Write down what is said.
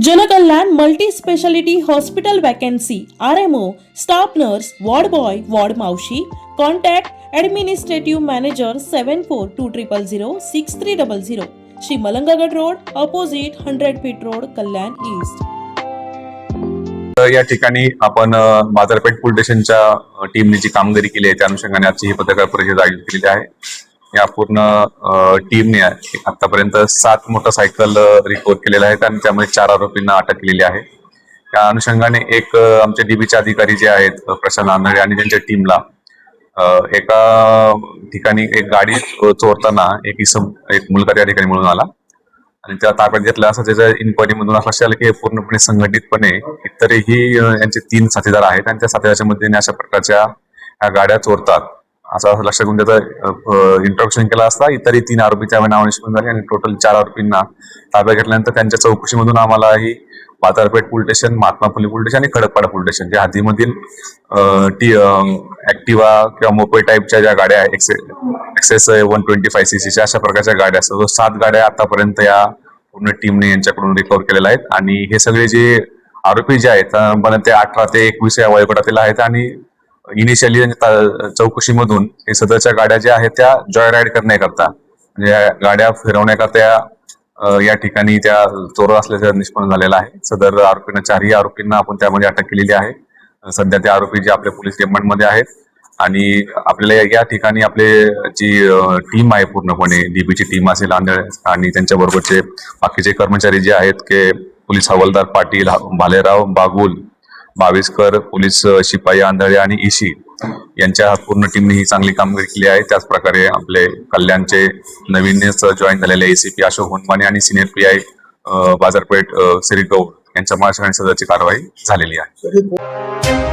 जनकल्याण multi speciality hospital vacancy RMO staff nurse ward boy ward मावशी contact administrative manager 7420063000 Shri Malanggad road opposite 100 feet road Kalyan east. या ठिकाणी आपण बाजारपेठ पोलीस स्टेशनच्या टीमने जी कामगिरी केली आहे त्या अनुषंगाने आजची ही पत्रकार परिषद आयोजित केलेली आहे। या पूर्ण टीमने आतापर्यंत 7 मोटरसायकल रिकव्हर केलेल्या आहेत आणि त्यामध्ये 4 आरोपींना अटक केलेली आहे। या अनुषंगाने एक आमचे डीबीचे अधिकारी जे आहेत प्रशांत आंधळे आणि त्यांच्या टीमला एका ठिकाणी एक गाडी चोरताना एक मुलगा त्या ठिकाणी मिळून आला आणि त्या ताब्यात घेतला। असं त्याच्या इन्क्वायरी मधून असं आलं की पूर्णपणे संघटितपणे इतरही यांचे 3 साथीदार आहेत आणि त्या साथीदाराच्या मदतीने अशा प्रकारच्या गाड्या चोरतात असं लक्षात घेऊन त्याचं इंट्रोडक्शन केलं असता इतरही 3 आरोपी त्या नावाने निष्पन्न झाले आणि टोटल 4 आरोपींना ताब्यात घेतल्यानंतर त्यांच्या चौकशीमधून आम्हाला ही बाजारपेठ police station, Mahatma Phule police station आणि खडकपाडा पोलीस स्टेशन ज्या हद्दीमधील ऍक्टिवा किंवा मोपे टाईपच्या ज्या गाड्या आहेत एक्सेस 125cc अशा प्रकारच्या गाड्या असतात 7 गाड्या आतापर्यंत या पूर्ण टीमने यांच्याकडून रिकव्हर केलेल्या आहेत आणि हे सगळे जे आरोपी जे आहेत ते 18 ते 21 या वयोगटातील आहेत आणि इनिशियली चौकशीमधून हे सदरच्या गाड्या ज्या आहेत त्या जॉय राईड करण्याकरता म्हणजे गाड्या फिरवण्याकरता या ठिकाणी त्या चोर असल्याचं निष्पन्न झालेलं आहे। सदर आरोपींना 4ही आरोपींना आपण त्यामध्ये अटक केलेली आहे। सध्या ते आरोपी जे आपल्या पोलीस रिमांडमध्ये आहेत आणि आपल्याला या ठिकाणी आपले जी टीम आहे पूर्णपणे डीबीची टीम असेल आणि त्यांच्या बरोबरचे बाकीचे कर्मचारी जे आहेत की पोलीस हवालदार पाटील, भालेराव, बागुल, बावीसकर, पोलीस शिपाई आंधळे आणि ईशी यांच्या पूर्ण टीमने ही चांगली कामगिरी केली आहे। त्याच प्रकारे आपले कल्याणचे नवीनच जॉईन झालेले ACP अशोक हुनमाने आणि सिनियर PI बाजारपेठ श्री गौड यांच्या मार्गदर्शनाने सदरची कारवाई झालेली आहे।